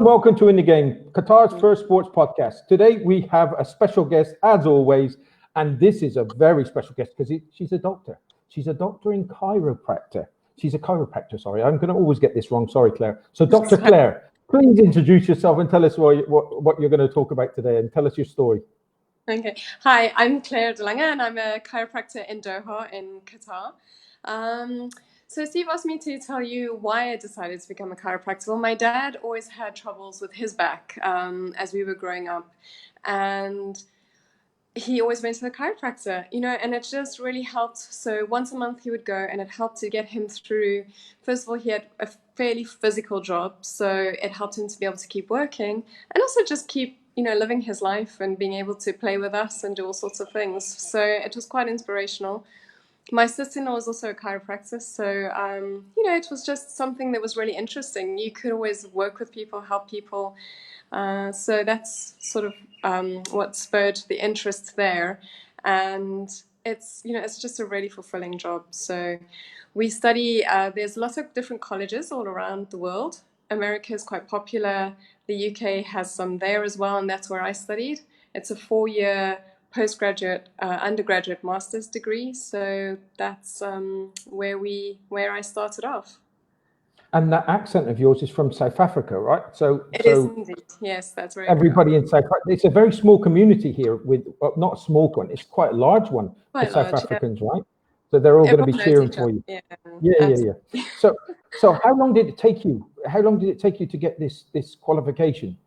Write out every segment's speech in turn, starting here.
welcome to In the Game, Qatar's first sports podcast. Today we have a special guest, as always, and this is a very special guest because she's a doctor. She's a doctor in chiropractor. She's a chiropractor, sorry. I'm going to always get this wrong. Sorry, Claire. So, Dr. Claire, please introduce yourself and tell us what you're going to talk about today and tell us your story. Okay. Hi, I'm Claire De Lange and I'm a chiropractor in Doha in Qatar. So Steve asked me to tell you why I decided to become a chiropractor. Well, my dad always had troubles with his back as we were growing up, and he always went to the chiropractor, and it just really helped. So once a month he would go, and it helped to get him through. First of all, he had a fairly physical job, so it helped him to be able to keep working and also just keep living his life and being able to play with us and do all sorts of things. So it was quite inspirational. My sister-in-law was also a chiropractor, so it was just something that was really interesting. You could always work with people, help people. So that's sort of what spurred the interest there, and it's just a really fulfilling job. So we study. There's lots of different colleges all around the world. America is quite popular. The UK has some there as well, and that's where I studied. It's a 4-year postgraduate, undergraduate, master's degree. So that's where I started off. And that accent of yours is from South Africa, right? So it is indeed. Yes, that's right. Everybody in South Africa. It's a very small community here with not a small one. It's quite a large one for South Africans, right? So they're all going to be cheering for you. Yeah. So how long did it take you? How long did it take you to get this qualification?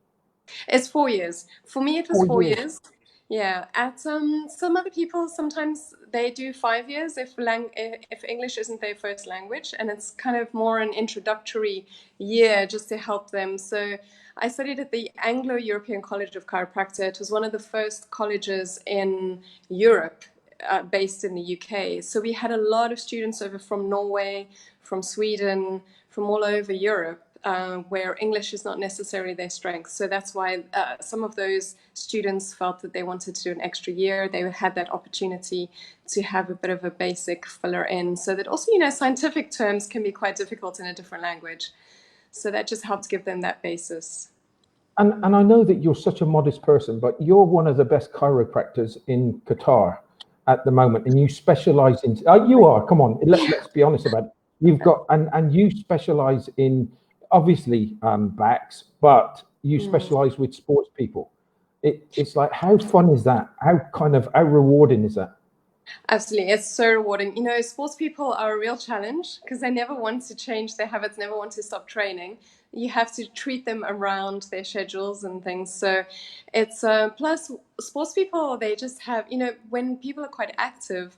It's 4 years. For me, it was 4 years. Yeah. At some other people, sometimes they do 5 years if English isn't their first language, and it's kind of more an introductory year just to help them. So I studied at the Anglo-European College of Chiropractor. It was one of the first colleges in Europe, based in the UK. So we had a lot of students over from Norway, from Sweden, from all over Europe, where English is not necessarily their strength. So that's why some of those students felt that they wanted to do an extra year. They had that opportunity to have a bit of a basic filler in, so that also, scientific terms can be quite difficult in a different language. So that just helped give them that basis. And I know that you're such a modest person, but you're one of the best chiropractors in Qatar at the moment, and you specialize in, you are, come on, let's be honest about it. You've got, and you specialize in, obviously, backs, but you specialize with sports people. It's like, how fun is that? How rewarding is that? Absolutely, it's so rewarding. Sports people are a real challenge because they never want to change their habits, never want to stop training. You have to treat them around their schedules and things. So it's plus sports people, they just have, when people are quite active,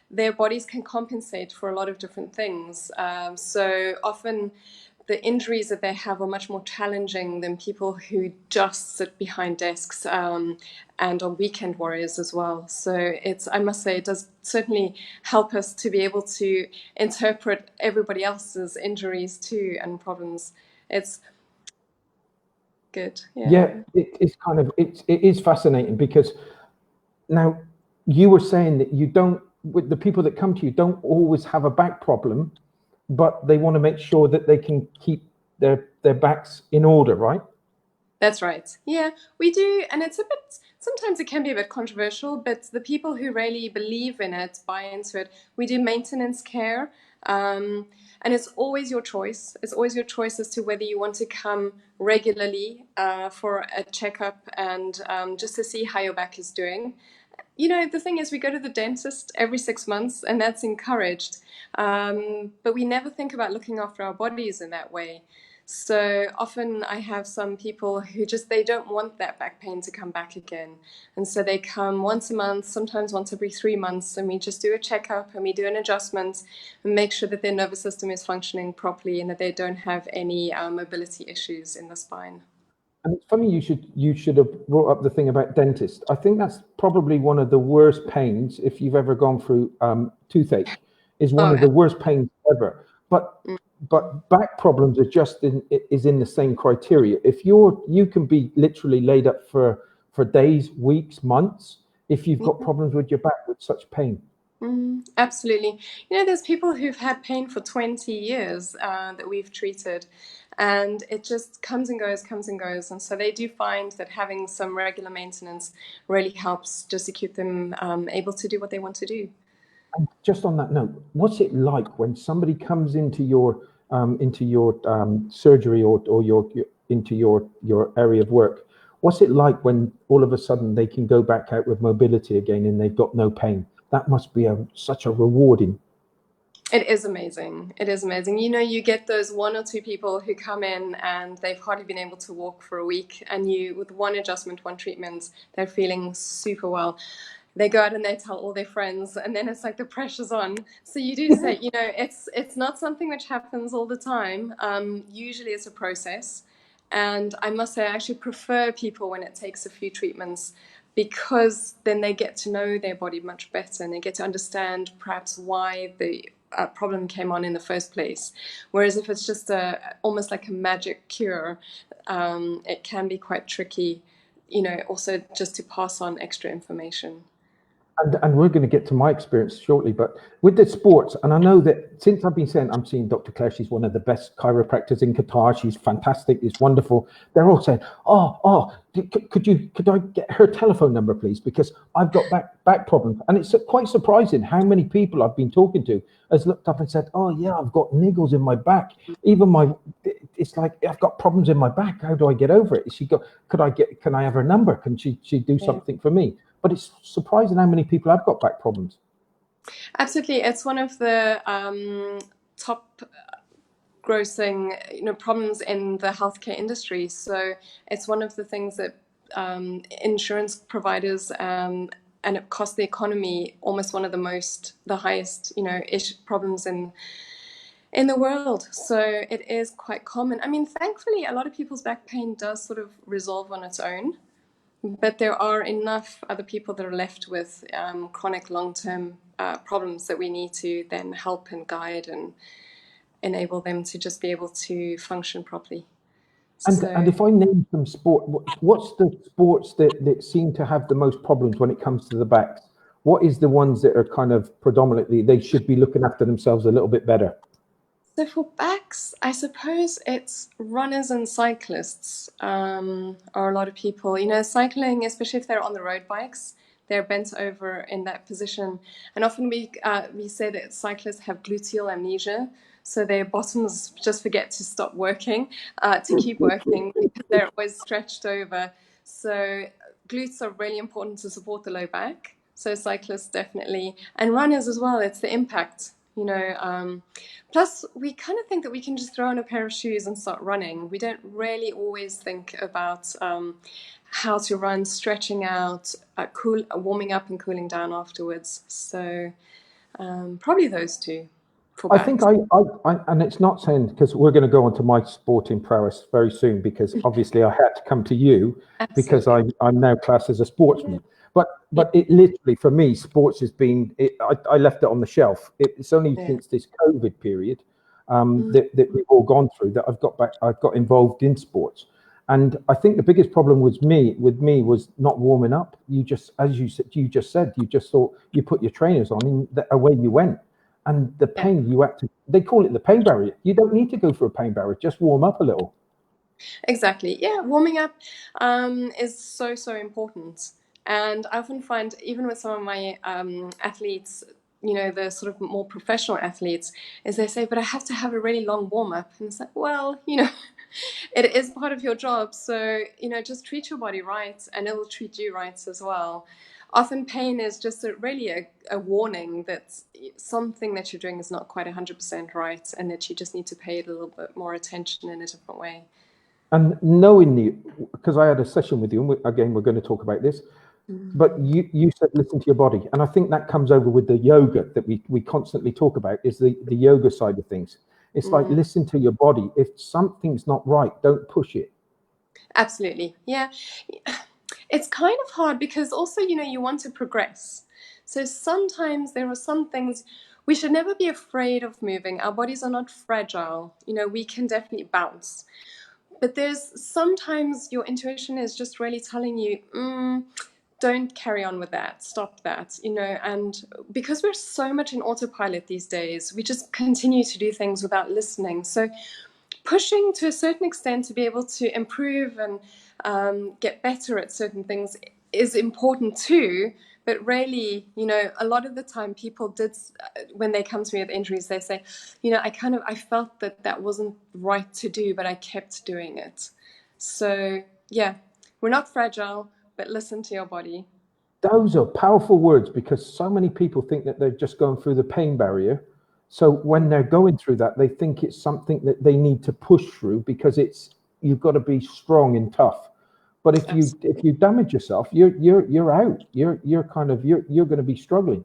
their bodies can compensate for a lot of different things. So often the injuries that they have are much more challenging than people who just sit behind desks and are weekend warriors as well. So I must say, it does certainly help us to be able to interpret everybody else's injuries too and problems. It's good. Yeah, it is fascinating, because now you were saying that you don't, with the people that come to you, don't always have a back problem, but they want to make sure that they can keep their backs in order, right? That's right. Yeah, we do. And it's sometimes it can be a bit controversial, but the people who really believe in it, buy into it. We do maintenance care. And it's always your choice. It's always your choice as to whether you want to come regularly for a checkup and just to see how your back is doing. The thing is, we go to the dentist every 6 months, and that's encouraged. But we never think about looking after our bodies in that way. So often I have some people who they don't want that back pain to come back again. And so they come once a month, sometimes once every 3 months, and we just do a checkup and we do an adjustment and make sure that their nervous system is functioning properly and that they don't have any mobility issues in the spine. And it's funny you should have brought up the thing about dentists. I think that's probably one of the worst pains, if you've ever gone through toothache, is one of the worst pains ever. But back problems are just in the same criteria. If you can be literally laid up for days, weeks, months, if you've got problems with your back with such pain. Absolutely. There's people who've had pain for 20 years that we've treated. and it just comes and goes, comes and goes. And so they do find that having some regular maintenance really helps just to keep them able to do what they want to do. And just on that note, what's it like when somebody comes into your surgery or your into your area of work? What's it like when all of a sudden they can go back out with mobility again and they've got no pain? That must be such a rewarding. It is amazing. It is amazing. You know, you get those one or two people who come in and they've hardly been able to walk for a week, and you, with one adjustment, one treatment, they're feeling super well. They go out and they tell all their friends, and then it's like the pressure's on. So you do say, you know, it's not something which happens all the time. Usually it's a process. And I must say, I actually prefer people when it takes a few treatments, because then they get to know their body much better and they get to understand perhaps why the problem came on in the first place. Whereas if it's just almost like a magic cure, it can be quite tricky, you know, also just to pass on extra information. And we're going to get to my experience shortly, but with the sports, and I know that since I've been saying, I'm seeing Dr. Claire, she's one of the best chiropractors in Qatar. She's fantastic. It's wonderful. They're all saying, could I get her telephone number, please? Because I've got back problems. And it's quite surprising how many people I've been talking to has looked up and said, oh yeah, I've got niggles in my back. It's like, I've got problems in my back. How do I get over it? Can I have her number? Can she do something for me? But it's surprising how many people have got back problems. Absolutely. It's one of the top grossing, you know, problems in the healthcare industry. So it's one of the things that insurance providers and it costs the economy almost one of the highest, you know, problems in the world. So it is quite common. I mean, thankfully, a lot of people's back pain does sort of resolve on its own. But there are enough other people that are left with chronic long-term problems that we need to then help and guide and enable them to just be able to function properly. And if I name some sport, what's the sports that seem to have the most problems when it comes to the backs? What is the ones that are kind of predominantly, they should be looking after themselves a little bit better? So for backs, I suppose it's runners and cyclists are a lot of people. You know, cycling, especially if they're on the road bikes, they're bent over in that position. And often we say that cyclists have gluteal amnesia, so their bottoms just forget to stop working, to keep working, because they're always stretched over. So glutes are really important to support the low back. So cyclists definitely, and runners as well. It's the impact, you know. Plus, we kind of think that we can just throw on a pair of shoes and start running. We don't really always think about how to run, stretching out, warming up and cooling down afterwards. So probably those two. I think I and it's not saying, because we're going to go on to my sporting prowess very soon, because obviously I had to come to you because I'm now classed as a sportsman. But it literally, for me, sports has been, I left it on the shelf. It's only since this COVID period that we've all gone through that I've got involved in sports. And I think the biggest problem with me was not warming up. You just, as you said, you just thought, you put your trainers on and away you went. And the pain, they call it the pain barrier. You don't need to go for a pain barrier, just warm up a little. Exactly. Yeah, warming up is so, so important. And I often find, even with some of my athletes, you know, the sort of more professional athletes, is they say, but I have to have a really long warm up. And it's like, well, you know, it is part of your job. So, you know, just treat your body right and it will treat you right as well. Often pain is just really a warning that something that you're doing is not quite 100% right and that you just need to pay it a little bit more attention in a different way. And knowing you, because I had a session with you, and again, we're going to talk about this, but you said listen to your body. And I think that comes over with the yoga that we constantly talk about, is the yoga side of things. It's like, listen to your body. If something's not right, don't push it. Absolutely. Yeah. It's kind of hard because also, you know, you want to progress. So sometimes there are some things we should never be afraid of moving. Our bodies are not fragile. You know, we can definitely bounce. But there's sometimes your intuition is just really telling you, don't carry on with that, stop that, you know. And because we're so much in autopilot these days, we just continue to do things without listening. So pushing to a certain extent to be able to improve and get better at certain things is important too. But really, a lot of the time people when they come to me with injuries, they say, I felt that wasn't right to do, but I kept doing it. So yeah, we're not fragile, but listen to your body. Those are powerful words, because so many people think that they're just going through the pain barrier. So when they're going through that, they think it's something that they need to push through, because you've got to be strong and tough. But if you damage yourself, you're out. You're going to be struggling.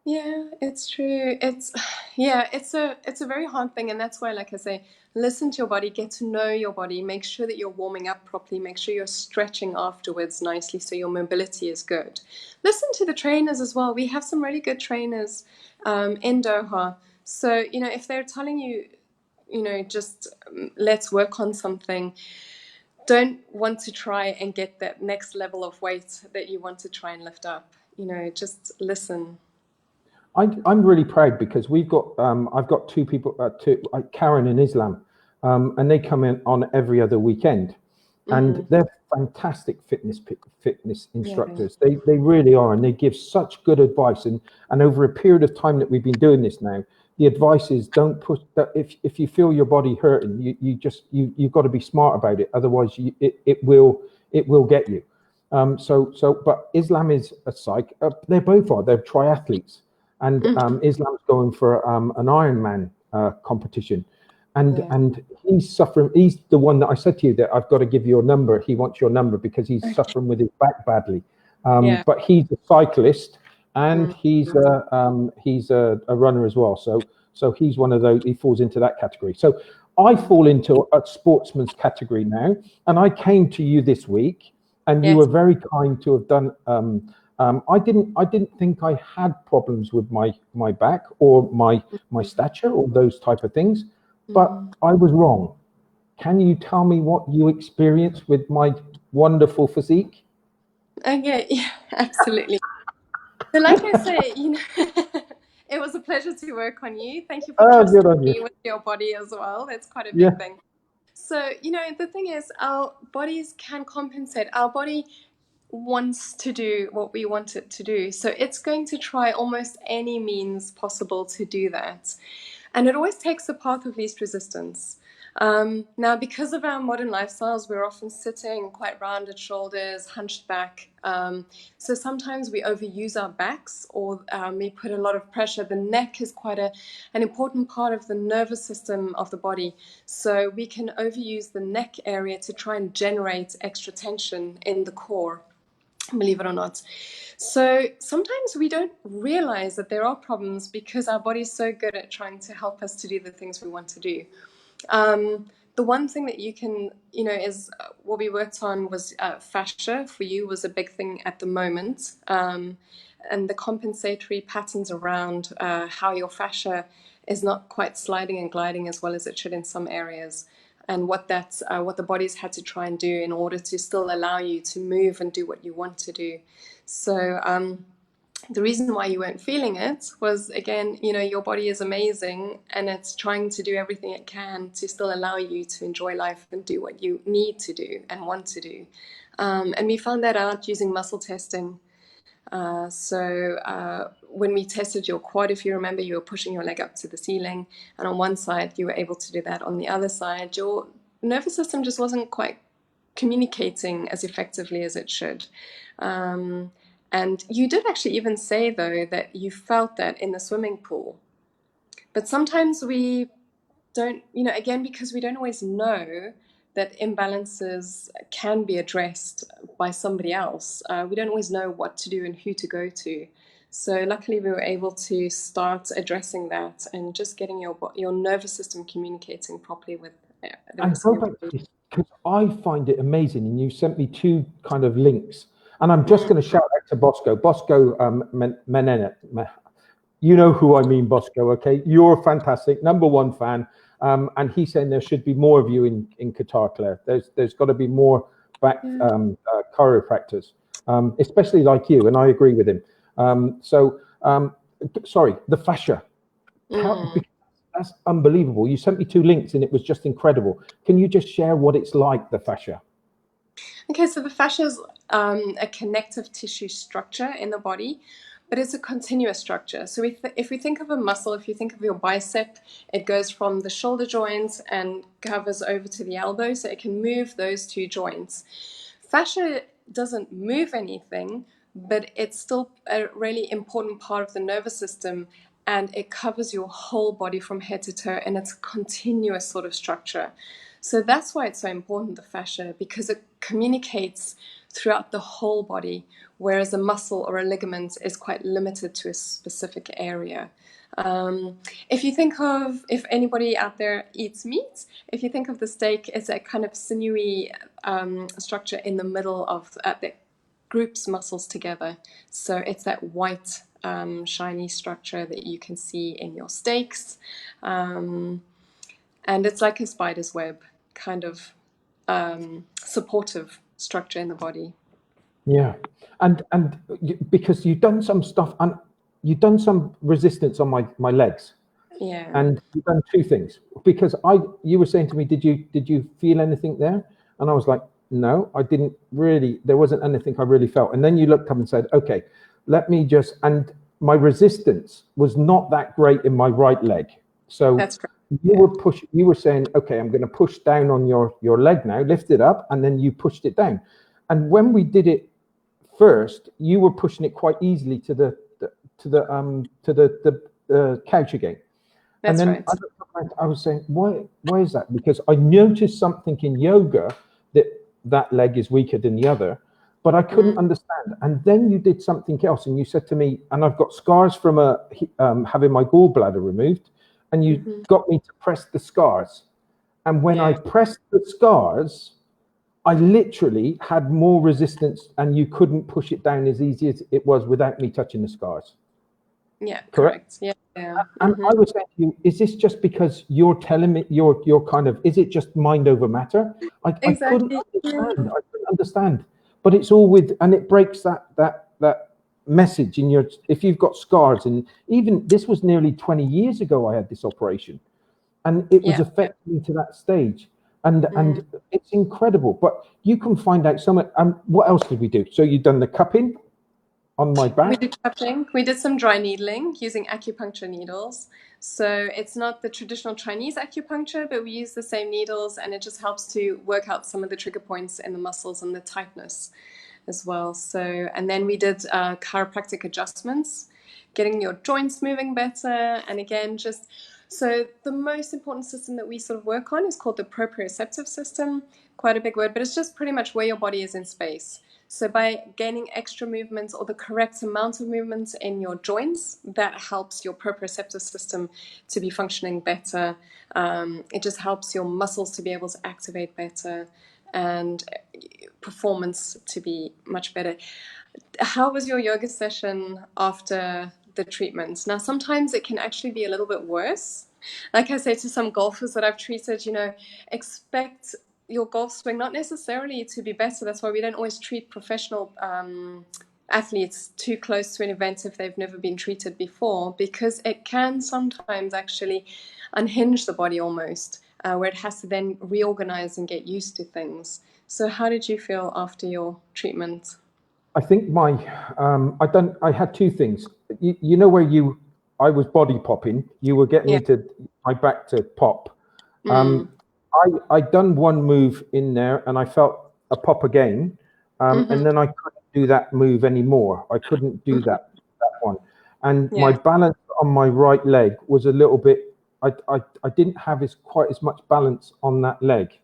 Yeah, it's true. It's a very hard thing, and that's why, like I say, listen to your body, get to know your body, make sure that you're warming up properly, make sure you're stretching afterwards nicely so your mobility is good. Listen to the trainers as well. We have some really good trainers in Doha. So, if they're telling you, just let's work on something, don't want to try and get that next level of weight that you want to try and lift up. Just listen. I'm really proud, because I've got two people, Karen and Islam, and they come in on every other weekend, and they're fantastic fitness instructors. Yeah. They really are, and they give such good advice. And over a period of time that we've been doing this now, the advice is, don't push that. If you feel your body hurting, you've got to be smart about it. Otherwise, it will get you. But Islam is a psych. They both are. They're triathletes. And Islam's going for an Ironman competition, and he's suffering. He's the one that I said to you that I've got to give your number. He wants your number because he's suffering with his back badly. But he's a cyclist, and he's a runner as well. So he's one of those. He falls into that category. So I fall into a sportsman's category now, and I came to you this week, and you were very kind to have done. I didn't think I had problems with my back or my stature or those type of things, but I was wrong. Can you tell me what you experienced with my wonderful physique? Okay, yeah, absolutely. So like I say, it was a pleasure to work on you. Thank you for trusting me with your body as well. That's quite a big thing. So, the thing is, our bodies can compensate. Our body wants to do what we want it to do. So it's going to try almost any means possible to do that. And it always takes the path of least resistance. Now, because of our modern lifestyles, we're often sitting quite rounded shoulders, hunched back. So sometimes we overuse our backs, or we put a lot of pressure. The neck is quite an important part of the nervous system of the body. So we can overuse the neck area to try and generate extra tension in the core, believe it or not. So sometimes we don't realize that there are problems because our body's so good at trying to help us to do the things we want to do. The one thing that you can, is what we worked on was fascia for you was a big thing at the moment. And the compensatory patterns around how your fascia is not quite sliding and gliding as well as it should in some areas. And what the body's had to try and do in order to still allow you to move and do what you want to do. So the reason why you weren't feeling it was, again, your body is amazing and it's trying to do everything it can to still allow you to enjoy life and do what you need to do and want to do. And we found that out using muscle testing. So when we tested your quad, if you remember, you were pushing your leg up to the ceiling, and on one side you were able to do that. On the other side, your nervous system just wasn't quite communicating as effectively as it should. And you did actually even say, though, that you felt that in the swimming pool. But sometimes we don't, again, because we don't always know that imbalances can be addressed by somebody else. We don't always know what to do and who to go to. So luckily we were able to start addressing that and just getting your nervous system communicating properly with the rest of your body. Because I find it amazing, and you sent me two kind of links, and I'm just going to shout out to Bosco Menene. You know who I mean, Bosco, okay? You're fantastic, #1 fan. And he's saying there should be more of you in Qatar, Claire. There's got to be more chiropractors, especially like you, and I agree with him. Sorry, the fascia. That's unbelievable. You sent me 2 links and it was just incredible. Can you just share what it's like, the fascia? Okay, so the fascia is a connective tissue structure in the body, but it's a continuous structure. So if we think of a muscle, if you think of your bicep, it goes from the shoulder joints and covers over to the elbow, so it can move those 2 joints. Fascia doesn't move anything, but it's still a really important part of the nervous system, and it covers your whole body from head to toe, and it's a continuous sort of structure. So that's why it's so important, the fascia, because it communicates throughout the whole body, whereas a muscle or a ligament is quite limited to a specific area. If you think of, if anybody out there eats meat, if you think of the steak as a kind of sinewy structure in the middle of that groups muscles together. So it's that white, shiny structure that you can see in your steaks. And it's like a spider's web, kind of supportive structure in the body. Yeah, and because you've done some stuff, and you've done some resistance on my legs. Yeah. And you've done 2 things, because you were saying to me, did you feel anything there? And I was like, no, I didn't really. There wasn't anything I really felt. And then you looked up and said, okay, let me just. And my resistance was not that great in my right leg. So that's correct. You were saying, okay, I'm going to push down on your leg now, lift it up, and then you pushed it down. And when we did it first, you were pushing it quite easily to the couch again. That's and then right. I was saying, why is that? Because I noticed something in yoga that leg is weaker than the other, but I couldn't understand. And then you did something else, and you said to me, and I've got scars from having my gallbladder removed, and you got me to press the scars. And when I pressed the scars, I literally had more resistance, and you couldn't push it down as easy as it was without me touching the scars. Yeah, correct. Yeah. And I was saying to you, is this just because you're telling me you're kind of, is it just mind over matter? Exactly. I couldn't understand. But it's all and it breaks that message in your, if you've got scars, and even this was nearly 20 years ago I had this operation, and it was affecting me to that stage. And it's incredible. But you can find out what else did we do? So you've done the cupping on my back. We did cupping. We did some dry needling using acupuncture needles. So it's not the traditional Chinese acupuncture, but we use the same needles, and it just helps to work out some of the trigger points in the muscles and the tightness as well. So, and then we did chiropractic adjustments, getting your joints moving better. And again, so the most important system that we sort of work on is called the proprioceptive system. Quite a big word, but it's just pretty much where your body is in space. So by gaining extra movements or the correct amount of movements in your joints, that helps your proprioceptive system to be functioning better. It just helps your muscles to be able to activate better and performance to be much better. How was your yoga session after the treatment? Now, sometimes it can actually be a little bit worse. Like I say to some golfers that I've treated, expect your golf swing not necessarily to be better. That's why we don't always treat professional athletes too close to an event if they've never been treated before, because it can sometimes actually unhinge the body almost, where it has to then reorganize and get used to things. So how did you feel after your treatment? I think I had 2 things. You know where I was body popping. You were getting me my back to pop. I'd done one move in there, and I felt a pop again, and then I couldn't do that move anymore. I couldn't do that one, and my balance on my right leg was a little bit. I didn't have quite as much balance on that leg,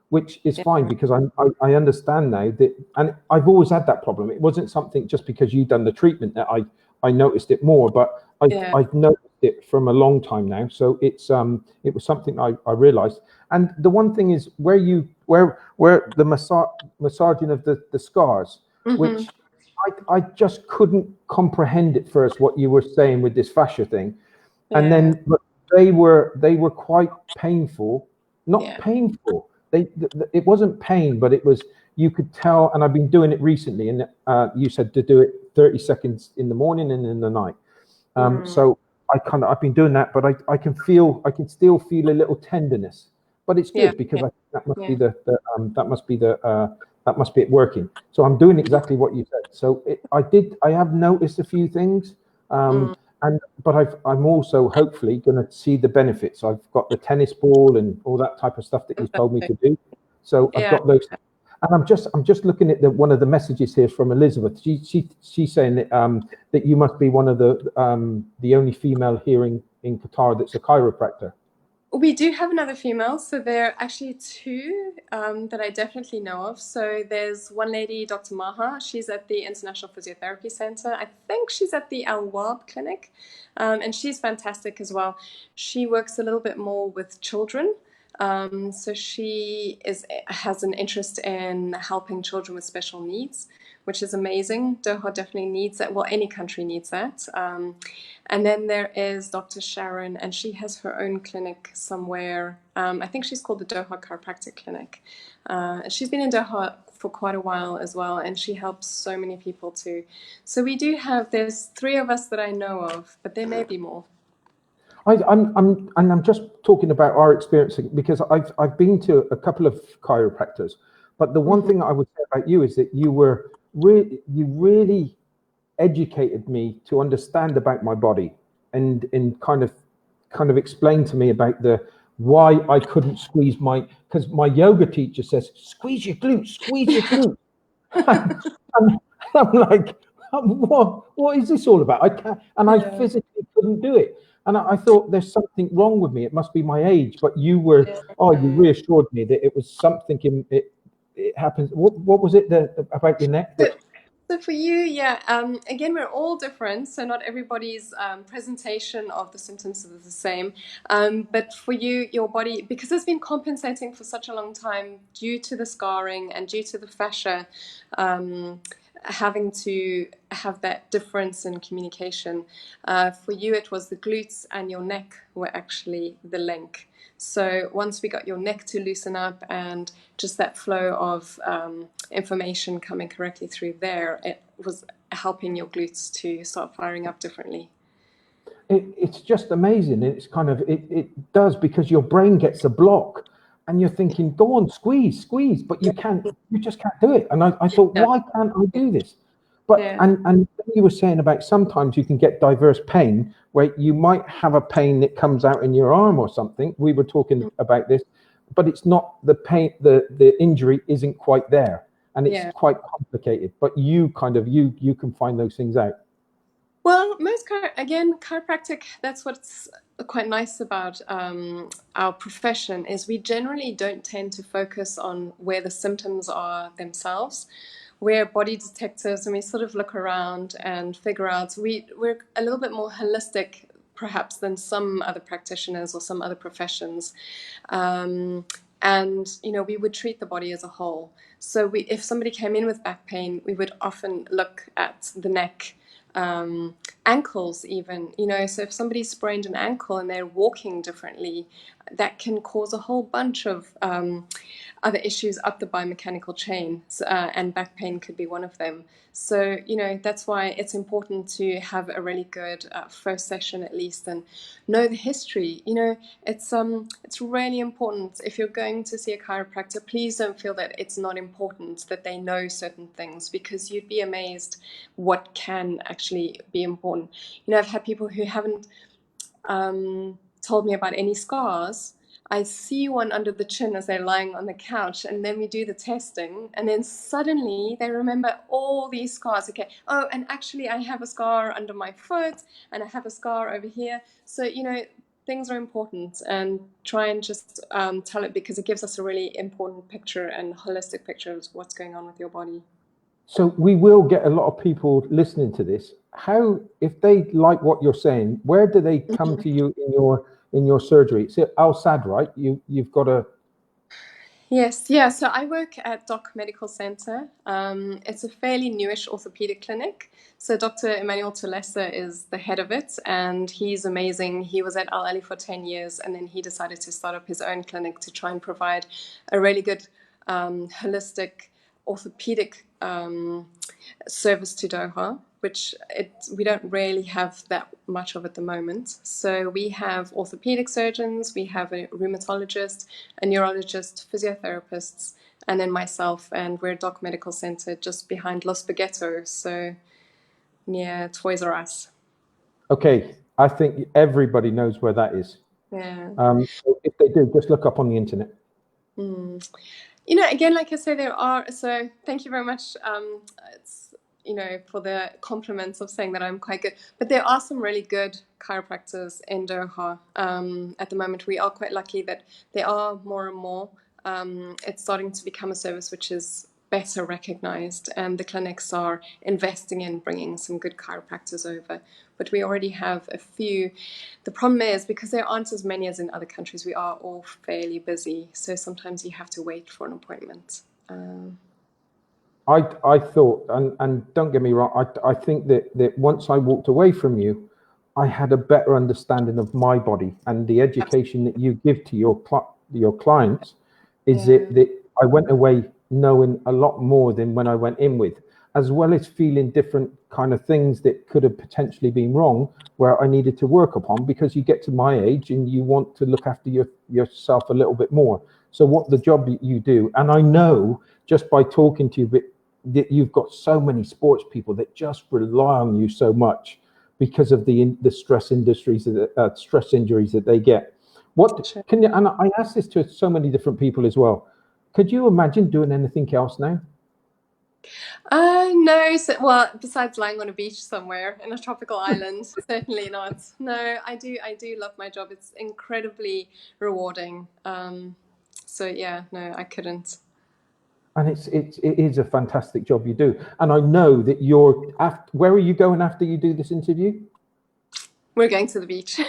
which is fine, because I understand now that, and I've always had that problem. It wasn't something just because you've done the treatment that I noticed it more, but I've noticed it from a long time now. So it was something I realized. And the one thing is where the massaging of the scars, which I just couldn't comprehend at first what you were saying with this fascia thing. And then but they were quite painful, not painful. It wasn't pain, but it was, you could tell, and I've been doing it recently, and you said to do it 30 seconds in the morning and in the night. So I've been doing that, but I can still feel a little tenderness, but it's Yeah, good because yeah, I think that must be yeah. that must be it working. So I'm doing exactly what you said. So I have noticed a few things, Mm. but I'm also hopefully going to see the benefits. I've got the tennis ball and all that type of stuff that you've told me to Fantastic. do. So I've Yeah. got those. And I'm just looking at one of the messages here from Elizabeth. She's saying that you must be one of the only female here in Qatar that's a chiropractor. We do have another female, so there are actually two that I definitely know of. So there's one lady, Dr. Maher. She's at the International Physiotherapy Center. I think she's at the Al Wab Clinic, and she's fantastic as well. She works a little bit more with children. So she has an interest in helping children with special needs, which is amazing. Doha definitely needs that. Well, any country needs that. And then there is Dr. Sharon, and she has her own clinic somewhere. I think she's called the Doha Chiropractic Clinic. She's been in Doha for quite a while as well, and she helps so many people too. So we do have, there's three of us that I know of, but there may be more. I'm just talking about our experience because I've been to a couple of chiropractors, but the one thing I would say about you is that you really educated me to understand about my body and kind of explain to me about the why I couldn't squeeze because my yoga teacher says squeeze your glutes, squeeze your glutes. and I'm like, what is this all about? I can't, and I Yeah. physically couldn't do it. And I thought there's something wrong with me. It must be my age. But you reassured me that it was something in it. It happens. What was it about your neck that? So for you, yeah, again, we're all different, so not everybody's presentation of the symptoms is the same. But for you, your body, because it's been compensating for such a long time due to the scarring and due to the fascia, having to have that difference in communication. For you, it was the glutes and your neck were actually the link. So once we got your neck to loosen up and just that flow of information coming correctly through there, it was helping your glutes to start firing up differently. It's just amazing. It's kind of it does because your brain gets a block and you're thinking, go on, squeeze, but you just can't do it. And I thought, Yeah. why can't I do this? But Yeah. and you were saying about sometimes you can get diverse pain where you might have a pain that comes out in your arm or something. We were talking about this, but it's not the pain, the injury isn't quite there and it's Yeah. quite complicated. But you you can find those things out. Well, chiropractic, that's what's quite nice about our profession is we generally don't tend to focus on where the symptoms are themselves. We're body detectors and we sort of look around and figure out, we're a little bit more holistic perhaps than some other practitioners or some other professions. And, we would treat the body as a whole. So if somebody came in with back pain, we would often look at the neck, ankles even, so if somebody sprained an ankle and they're walking differently, that can cause a whole bunch of other issues up the biomechanical chain, and back pain could be one of them. So, that's why it's important to have a really good first session at least and know the history. It's really important. If you're going to see a chiropractor, please don't feel that it's not important that they know certain things because you'd be amazed what can actually be important. I've had people who haven't told me about any scars. I see one under the chin as they're lying on the couch, and then we do the testing, and then suddenly they remember all these scars. Okay, oh, and actually I have a scar under my foot, and I have a scar over here. So, things are important, and try and just tell it because it gives us a really important picture and holistic picture of what's going on with your body. So we will get a lot of people listening to this. How, if they like what you're saying, where do they come to you in your surgery? It's Al Sad, right? You've got a. Yes, yeah. So I work at Doc Medical Center. It's a fairly newish orthopedic clinic. So Dr. Emmanuel Tulesa is the head of it, and he's amazing. He was at Al Ali for 10 years, and then he decided to start up his own clinic to try and provide a really good holistic orthopedic service to Doha. which we don't really have that much of at the moment. So we have orthopedic surgeons, we have a rheumatologist, a neurologist, physiotherapists, and then myself, and we're Doc Medical Center just behind Los Spaghettos, so near Toys R Us. Okay, I think everybody knows where that is. Yeah. So if they do, just look up on the internet. You know, again, like I say, there are, so thank you very much. It's, you know, for the compliments of saying that I'm quite good, but there are some really good chiropractors in Doha. At the moment, we are quite lucky that there are more and more. It's starting to become a service which is better recognized, and the clinics are investing in bringing some good chiropractors over. But we already have a few. The problem is, because there aren't as many as in other countries, we are all fairly busy. So sometimes you have to wait for an appointment. I thought, and don't get me wrong, I think that once I walked away from you, I had a better understanding of my body, and the education that you give to your clients is that I went away knowing a lot more than when I went in with, as well as feeling different kind of things that could have potentially been wrong, where I needed to work upon, because you get to my age and you want to look after yourself a little bit more. So what the job that you do, and I know just by talking to you, that you've got so many sports people that just rely on you so much because of the stress industries, stress injuries that they get. What can you? And I ask this to so many different people as well. Could you imagine doing anything else now? No, well, besides lying on a beach somewhere in a tropical island, certainly not. No, I do love my job. It's incredibly rewarding. So yeah, no, I couldn't. And it is a fantastic job you do. And I know that where are you going after you do this interview? We're going to the beach.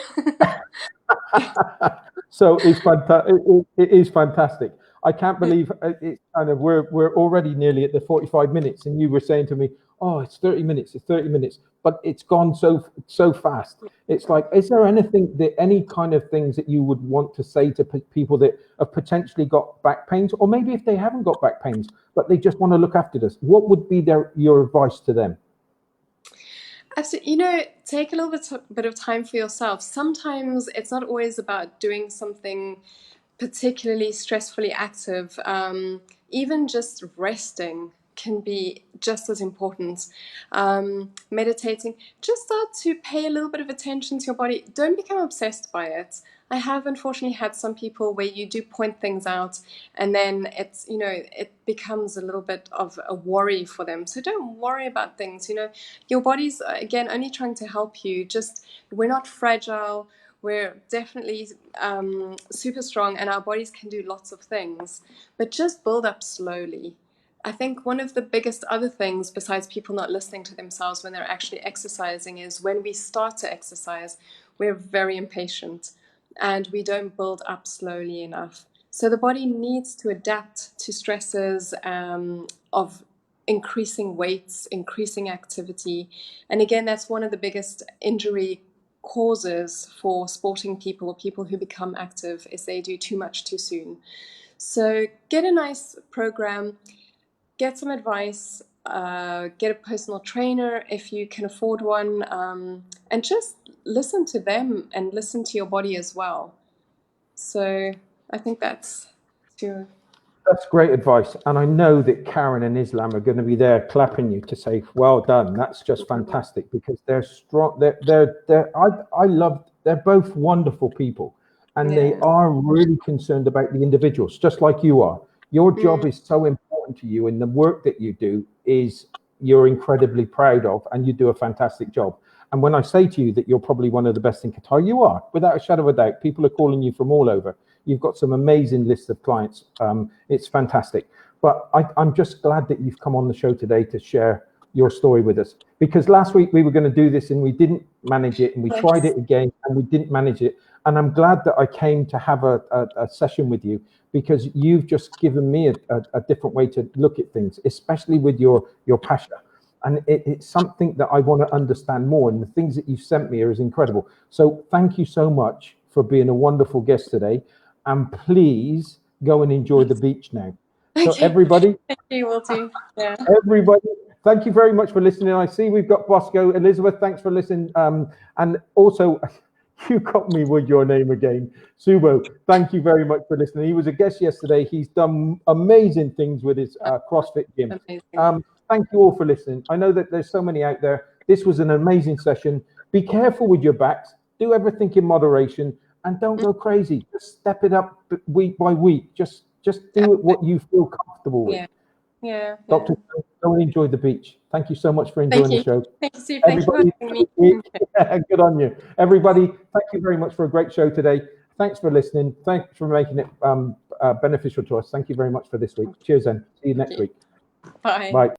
So it's fantastic. It is fantastic. I can't believe it's kind of we're already nearly at the 45 minutes, and you were saying to me, "Oh, it's 30 minutes. It's 30 minutes," but it's gone so fast. It's like, is there any kind of things that you would want to say to people that have potentially got back pains, or maybe if they haven't got back pains, but they just want to look after this? What would be your advice to them? Absolutely. You know, take a little bit of time for yourself. Sometimes it's not always about doing something particularly stressfully active. Even just resting can be just as important. Meditating, just start to pay a little bit of attention to your body. Don't become obsessed by it. I have unfortunately had some people where you do point things out and then it's, you know, it becomes a little bit of a worry for them. So don't worry about things. You know, your body's, again, only trying to help you. Just, we're not fragile. We're definitely super strong, and our bodies can do lots of things, but just build up slowly. I think one of the biggest other things, besides people not listening to themselves when they're actually exercising, is when we start to exercise, we're very impatient and we don't build up slowly enough. So the body needs to adapt to stresses of increasing weights, increasing activity. And again, that's one of the biggest injury causes for sporting people or people who become active, is they do too much too soon. So get a nice program, get some advice, get a personal trainer if you can afford one, and just listen to them and listen to your body as well. So I think that's true. That's great advice, and I know that Karen and Islam are going to be there clapping you to say, "Well done." That's just fantastic, because they're strong. I love. They're both wonderful people, and they are really concerned about the individuals, just like you are. Your job is so important to you, and the work that you do is you're incredibly proud of, and you do a fantastic job. And when I say to you that you're probably one of the best in Qatar, you are, without a shadow of a doubt. People are calling you from all over. You've got some amazing list of clients. It's fantastic. But I'm just glad that you've come on the show today to share your story with us. Because last week we were going to do this and we didn't manage it, and we tried it again and we didn't manage it. And I'm glad that I came to have a session with you, because you've just given me a different way to look at things, especially with your Fascia. And it's something that I want to understand more. And the things that you've sent me is incredible. So thank you so much for being a wonderful guest today. And please go and enjoy the beach now. So everybody, Thank you, Walter. Yeah. everybody, Thank you very much for listening. I see we've got Bosco. Elizabeth, thanks for listening. And also, you got me with your name again. Subo, thank you very much for listening. He was a guest yesterday. He's done amazing things with his CrossFit gym. Thank you all for listening. I know that there's so many out there. This was an amazing session. Be careful with your backs. Do everything in moderation and don't go crazy. Just step it up week by week. Just do it what you feel comfortable with. Yeah. Dr. Go and enjoy the beach. Thank you so much for enjoying the show. Thank you, Steve. Thank you for having me. Good on you. Everybody, thank you very much for a great show today. Thanks for listening. Thanks for making it beneficial to us. Thank you very much for this week. Cheers then. See you next week. Bye. Bye.